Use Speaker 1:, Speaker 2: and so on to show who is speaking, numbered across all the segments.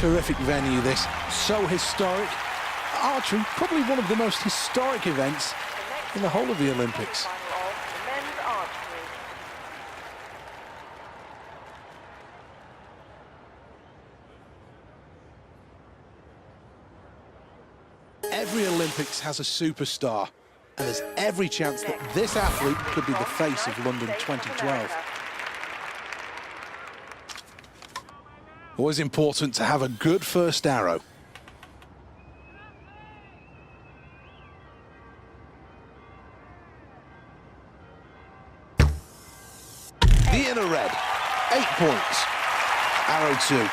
Speaker 1: terrific venue, this. So historic. Archery, probably one of the most historic events in the whole of the Olympics. Every Olympics has a superstar, and there's every chance that this athlete could be the face of London 2012. Always important to have a good first arrow. The inner red, 8 points. Arrow 2.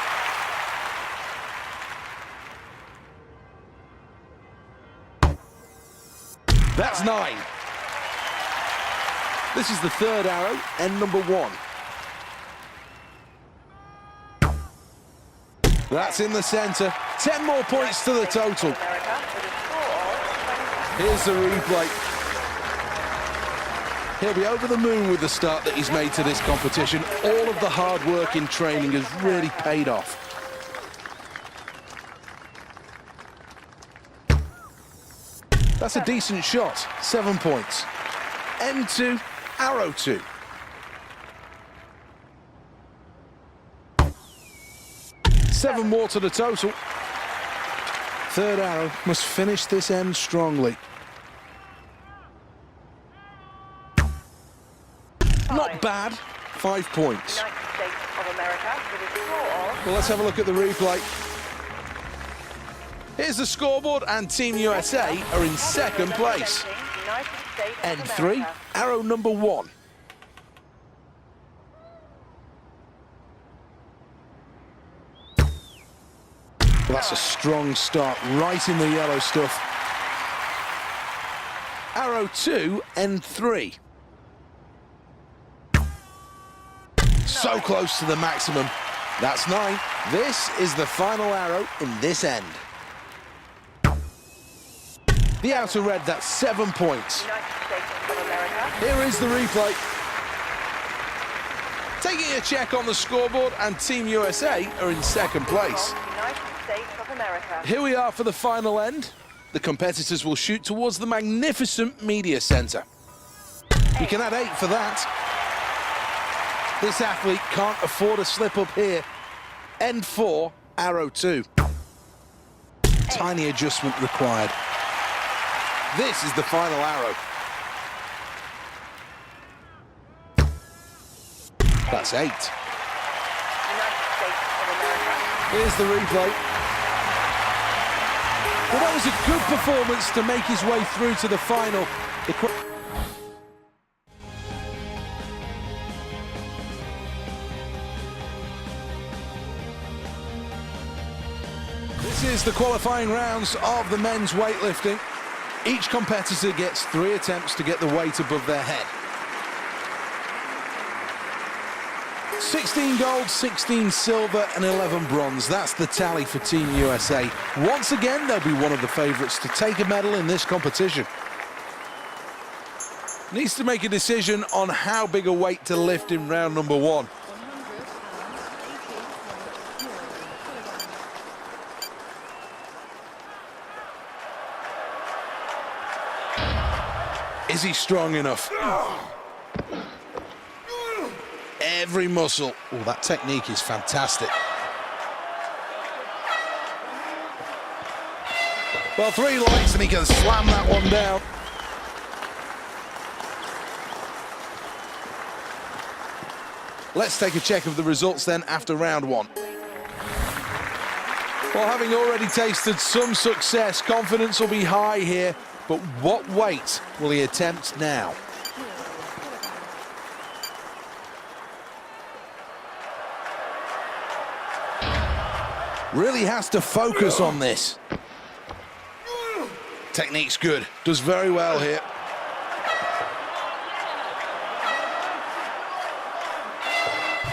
Speaker 1: That's 9. This is the third arrow, end number 1. That's in the centre. 10 more points to the total. Here's the replay. He'll be over the moon with the start that he's made to this competition. All of the hard work in training has really paid off. That's a decent shot, 7 points. N2, arrow 2. Seven more to the total. Third arrow must finish this end strongly. Not bad, 5 points. Well, let's have a look at the replay. Here's the scoreboard, and Team USA are in second place. End 3, arrow number 1. Well, that's a strong start, right in the yellow stuff. Arrow 2, end 3. So close to the maximum. That's 9. This is the final arrow in this end. The outer red, that's 7 points. Here is the replay. Taking a check on the scoreboard, and Team USA are in second place. Here we are for the final end. The competitors will shoot towards the magnificent media centre. You can add 8 for that. This athlete can't afford a slip up here. End 4, arrow 2. Tiny adjustment required. This is the final arrow. That's 8. Here's the replay. Well, that was a good performance to make his way through to the final. This is the qualifying rounds of the men's weightlifting. Each competitor gets 3 attempts to get the weight above their head. 16 gold, 16 silver and 11 bronze. That's the tally for Team USA. Once again, they'll be one of the favourites to take a medal in this competition. Needs to make a decision on how big a weight to lift in round number 1. Is he strong enough? Every muscle. Oh, that technique is fantastic. Well, 3 lights and he can slam that one down. Let's take a check of the results then after round 1. Well, having already tasted some success, confidence will be high here. But what weight will he attempt now? Really has to focus on this. Technique's good, does very well here.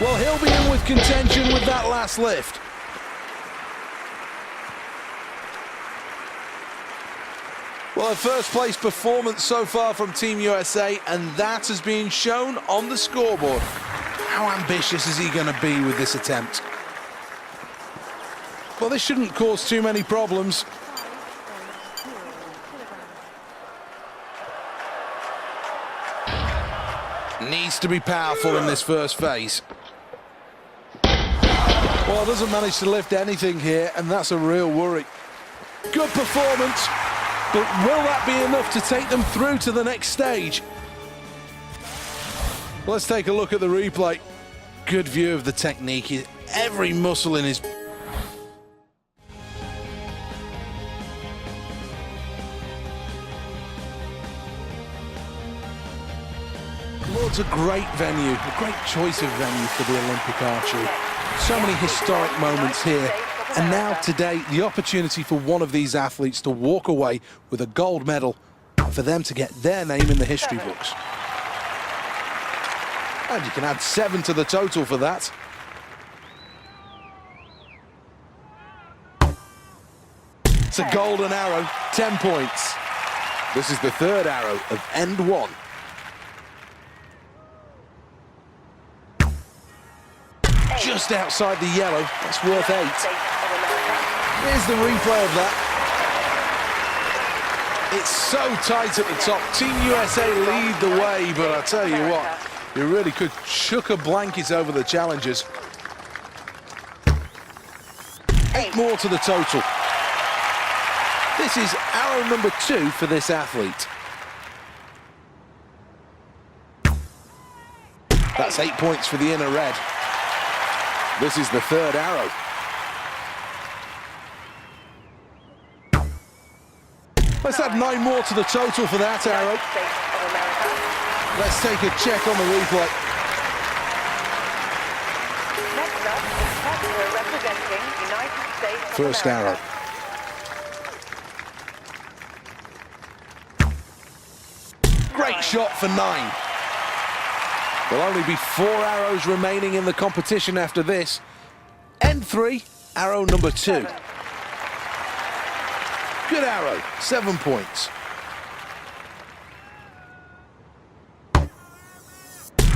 Speaker 1: Well, he'll be in with contention with that last lift. Well, a first-place performance so far from Team USA, and that has been shown on the scoreboard. How ambitious is he going to be with this attempt? Well, this shouldn't cause too many problems. Needs to be powerful in this first phase. Well, doesn't manage to lift anything here, and that's a real worry. Good performance, but will that be enough to take them through to the next stage? Let's take a look at the replay. Good view of the technique. Every muscle in his... Lord's a great venue, a great choice of venue for the Olympic archery. So many historic moments here. And now, today, the opportunity for one of these athletes to walk away with a gold medal and for them to get their name in the history books. And you can add 7 to the total for that. It's a golden arrow, 10 points. This is the third arrow of end 1. Just outside the yellow, that's worth 8. Here's the replay of that. It's so tight at the top. Team USA lead the way, but I tell you what, you really could chuck a blanket over the challengers. 8 more to the total. This is arrow number 2 for this athlete. That's 8 points for the inner red. This is the third arrow. Let's add 9 more to the total for that arrow. Let's take a check on the replay. First arrow. Great shot for 9. There'll only be 4 arrows remaining in the competition after this. End 3, arrow number 2. Good arrow, 7 points.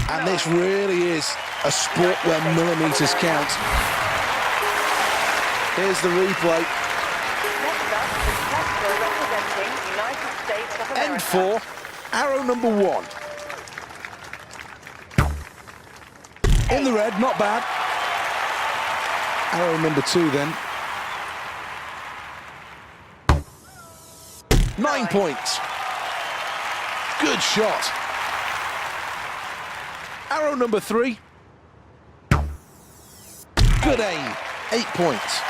Speaker 1: And this really is a sport where millimeters count. Here's the replay. End 4, arrow number 1. In the red, not bad. Arrow number 2 then. 9 points. Good shot. Arrow number 3. Good aim. 8 points.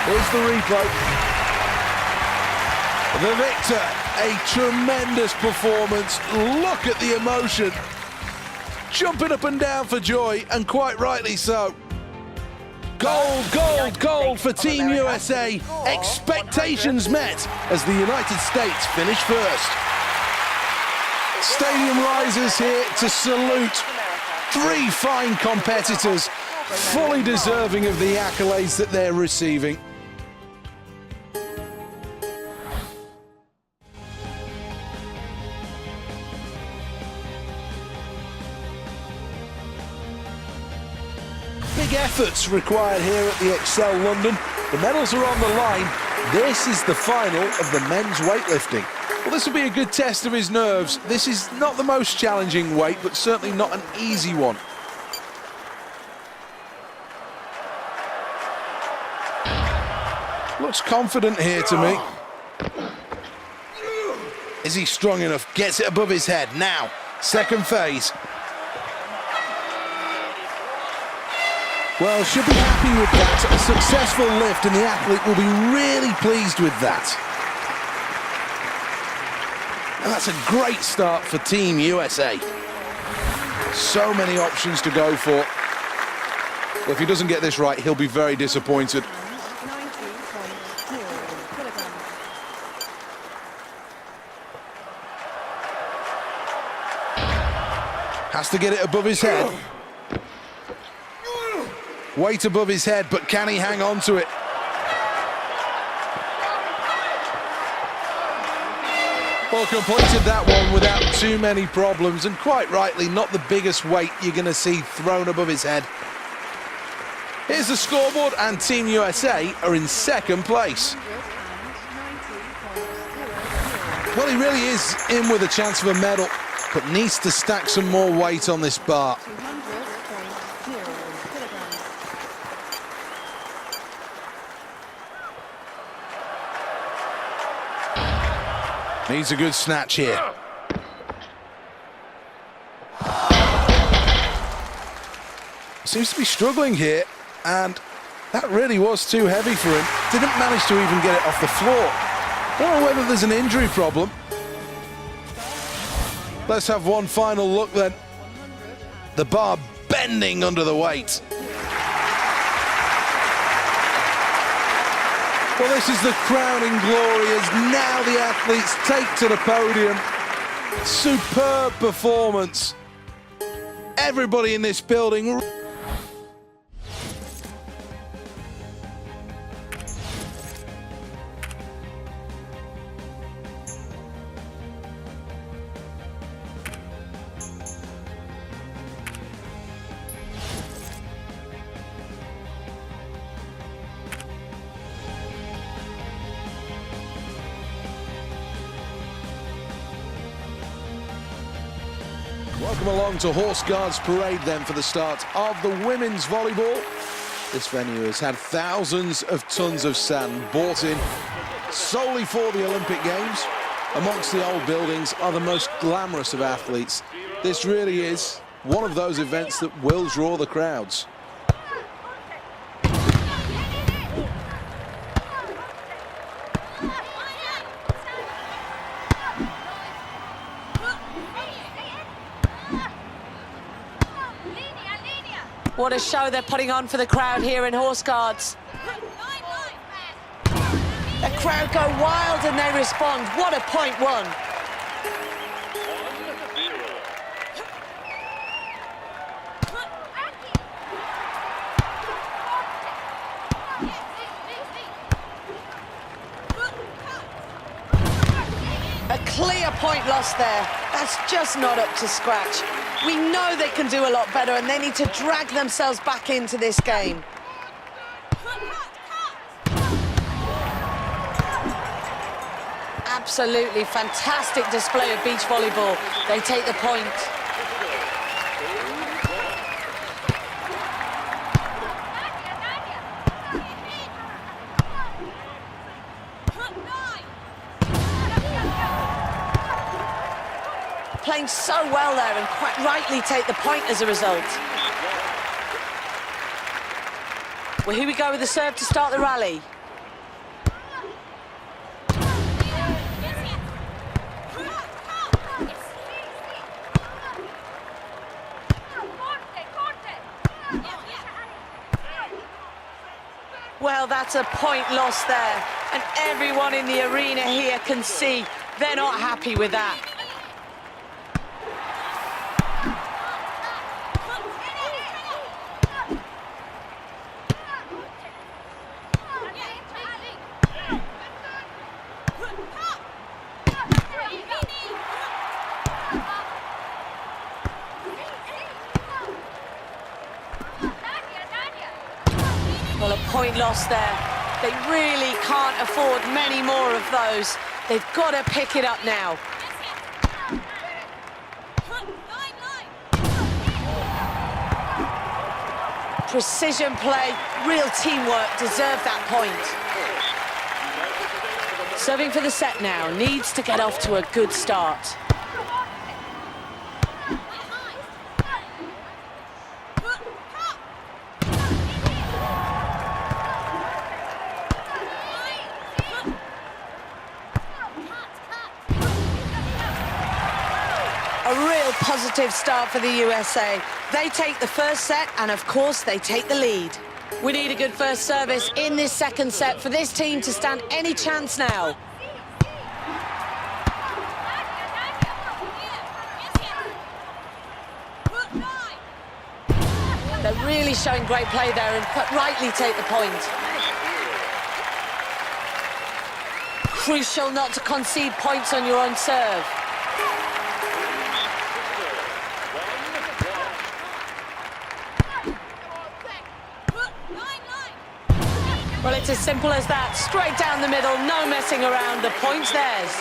Speaker 1: Here's the replay. The victor, a tremendous performance. Look at the emotion. Jumping up and down for joy, and quite rightly so. Gold, gold, gold for Team USA. Expectations met as the United States finish first. Stadium rises here to salute 3 fine competitors, fully deserving of the accolades that they're receiving. Big efforts required here at the Excel London. The medals are on the line. This is the final of the men's weightlifting. Well, this will be a good test of his nerves. This is not the most challenging weight, but certainly not an easy one. Looks confident here to me. Is he strong enough? Gets it above his head. Now, second phase. Well, should be happy with that. A successful lift, and the athlete will be really pleased with that. And that's a great start for Team USA. So many options to go for. Well, if he doesn't get this right, he'll be very disappointed. Has to get it above his head. Weight above his head, but can he hang on to it? Well, completed that one without too many problems, and quite rightly, not the biggest weight you're going to see thrown above his head. Here's the scoreboard, and Team USA are in second place. Well, he really is in with a chance of a medal, but needs to stack some more weight on this bar. Needs a good snatch here. Seems to be struggling here, and that really was too heavy for him. Didn't manage to even get it off the floor. Don't know whether there's an injury problem. Let's have one final look then. The bar bending under the weight. Well, this is the crowning glory as now the athletes take to the podium. Superb performance. Everybody in this building. Welcome along to Horse Guards Parade then for the start of the women's volleyball. This venue has had thousands of tons of sand brought in solely for the Olympic Games. Amongst the old buildings are the most glamorous of athletes. This really is one of those events that will draw the crowds.
Speaker 2: What a show they're putting on for the crowd here in Horse Guards. The crowd go wild and they respond. What a point won. A clear point lost there. That's just not up to scratch. We know they can do a lot better and they need to drag themselves back into this game. Absolutely fantastic display of beach volleyball. They take the point. Playing so well there and quite rightly take the point as a result. Well, here we go with the serve to start the rally. Well, that's a point lost there, and everyone in the arena here can see they're not happy with that. Well, a point lost there. They really can't afford many more of those. They've got to pick it up now. Precision play, real teamwork, deserve that point. Serving for the set now, needs to get off to a good start. A real positive start for the USA. They take the first set, and of course, they take the lead. We need a good first service in this second set for this team to stand any chance now. They're really showing great play there and quite rightly take the point. Crucial not to concede points on your own serve. It's as simple as that. Straight down the middle, no messing around. The point's theirs.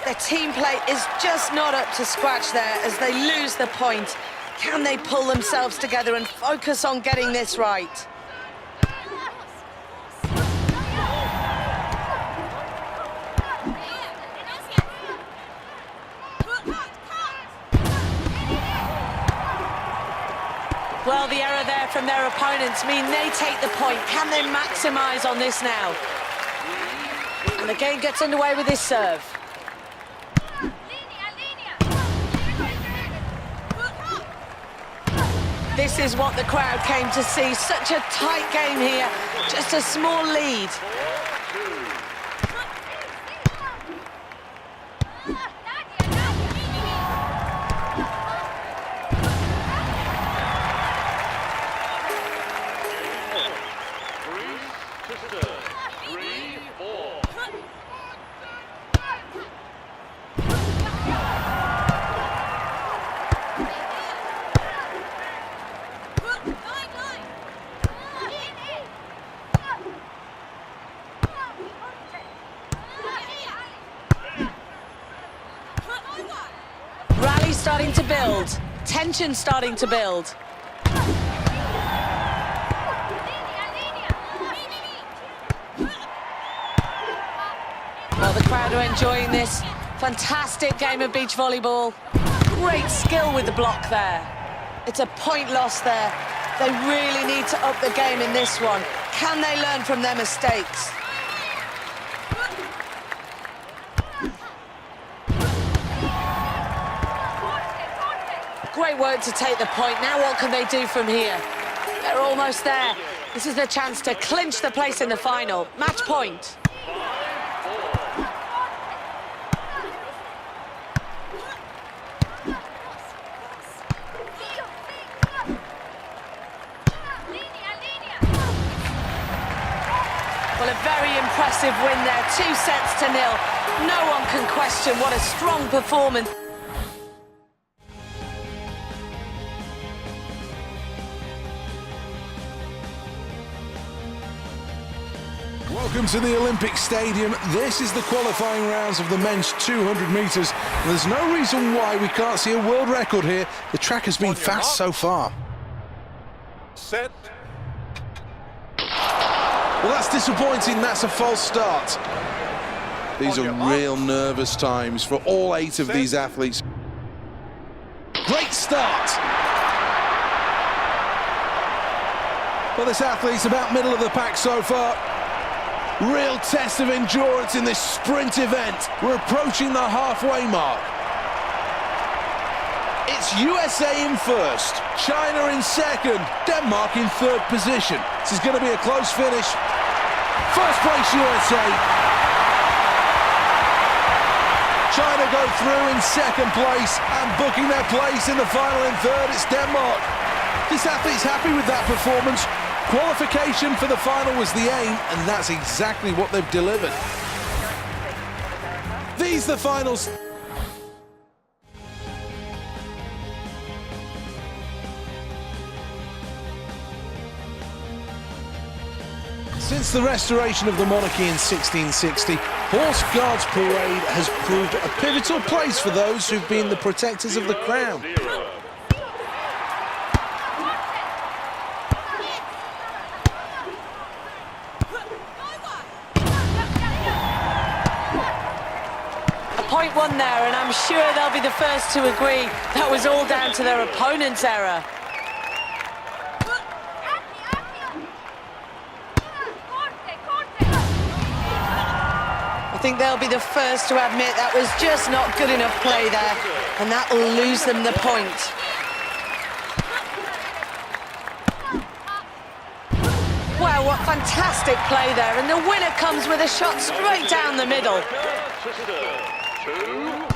Speaker 2: Their team play is just not up to scratch there as they lose the point. Can they pull themselves together and focus on getting this right? Well, the error there from their opponents mean they take the point. Can they maximise on this now? And the game gets underway with this serve. This is what the crowd came to see. Such a tight game here. Just a small lead. Rally starting to build. Tension starting to build. Well, the crowd are enjoying this. Fantastic game of beach volleyball. Great skill with the block there. It's a point loss there. They really need to up the game in this one. Can they learn from their mistakes? Great work to take the point. Now what can they do from here? They're almost there. This is the chance to clinch the place in the final. Match point. Well, a very impressive win there. 2-0. No one can question what a strong performance.
Speaker 1: Welcome to the Olympic Stadium. This is the qualifying rounds of the men's 200 metres. There's no reason why we can't see a world record here. The track has been fast so far.
Speaker 3: Set.
Speaker 1: Well, that's disappointing. That's a false start. These are real nervous times for all 8 of these athletes. Great start. Well, this athlete's about middle of the pack so far. Real test of endurance in this sprint event. We're approaching the halfway mark. It's USA in first, China in second, Denmark in third position. This is going to be a close finish. First place USA. China go through in second place and booking their place in the final in third. It's Denmark. This athlete's happy with that performance. Qualification for the final was the aim, and that's exactly what they've delivered. These are the finals. Since the restoration of the monarchy in 1660, Horse Guards Parade has proved a pivotal place for those who've been the protectors of the crown.
Speaker 2: Point one there, and I'm sure they'll be the first to agree that was all down to their opponent's error. I think they'll be the first to admit that was just not good enough play there, and that will lose them the point. Wow, what fantastic play there, and the winner comes with a shot straight down the middle.
Speaker 3: 2-1.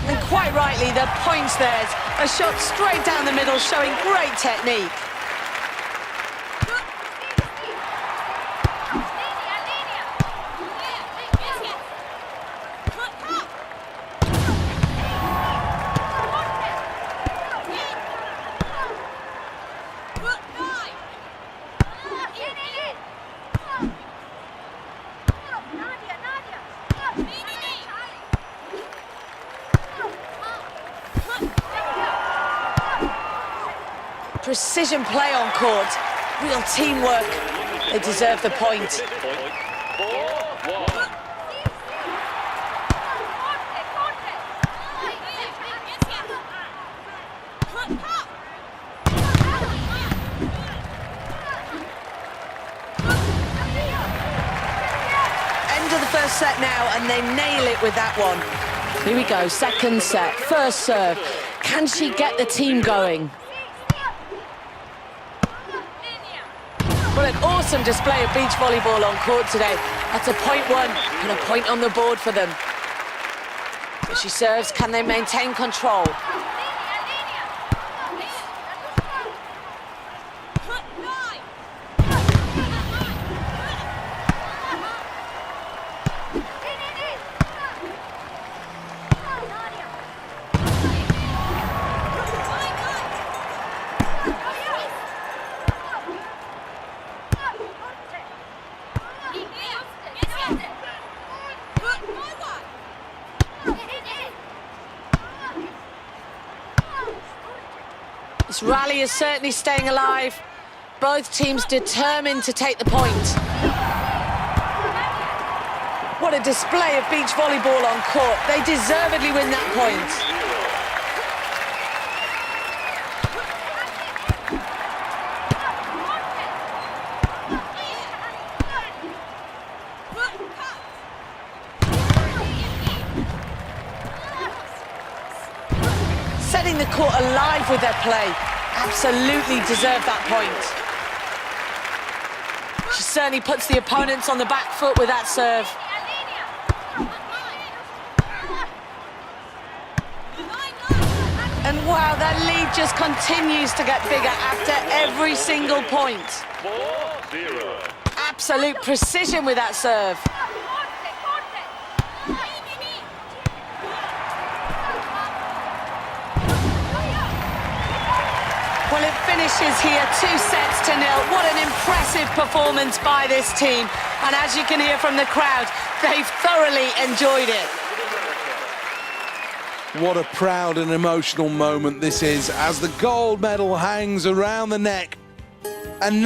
Speaker 2: And quite rightly, the point's theirs. A shot straight down the middle, showing great technique. precision play on court, real teamwork. They deserve the point. End of the first set now, and they nail it with that one. Here we go, second set, first serve. Can she get the team going? Well, an awesome display of beach volleyball on court today. That's a point won and a point on the board for them. As she serves, can they maintain control? This rally is certainly staying alive. Both teams determined to take the point. What a display of beach volleyball on court. They deservedly win that point. Setting the court alive with their play. Absolutely deserve that point. She certainly puts the opponents on the back foot with that serve. And wow, that lead just continues to get bigger after every single point.
Speaker 3: 4-0.
Speaker 2: Absolute precision with that serve. Well, it finishes here 2-0. What an impressive performance by this team. And as you can hear from the crowd, they've thoroughly enjoyed it.
Speaker 1: What a proud and emotional moment this is as the gold medal hangs around the neck. And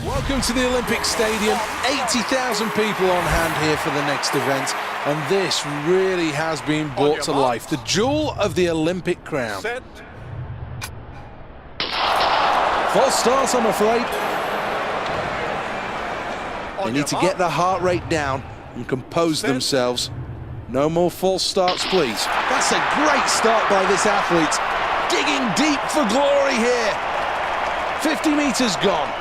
Speaker 1: welcome to the Olympic Stadium. 80,000 people on hand here for the next event, and this really has been brought to life. The jewel of the Olympic crown.
Speaker 3: Set.
Speaker 1: False start, I'm afraid. They need to get the heart rate down and compose themselves. No more false starts, please. That's a great start by this athlete. Digging deep for glory here. 50 meters gone.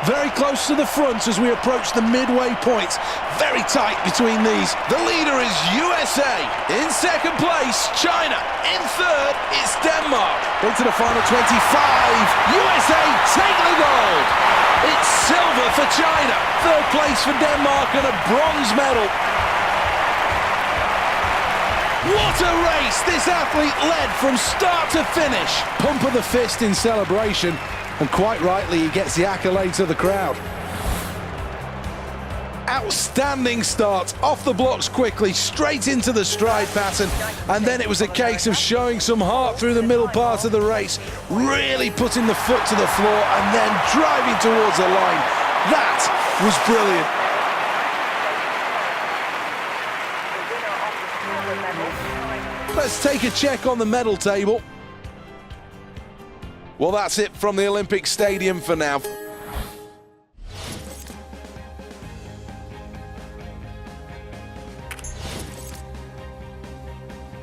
Speaker 1: Very close to the front as we approach the midway point. Very tight between these. The leader is USA. In second place, China. In third, it's Denmark. Into the final 25. USA take the gold. It's silver for China. Third place for Denmark and a bronze medal. What a race this athlete led from start to finish. Pump of the fist in celebration. And quite rightly, he gets the accolades of the crowd. Outstanding start, off the blocks quickly, straight into the stride pattern, and then it was a case of showing some heart through the middle part of the race, really putting the foot to the floor and then driving towards the line. That was brilliant. Let's take a check on the medal table. Well, that's it from the Olympic Stadium for now.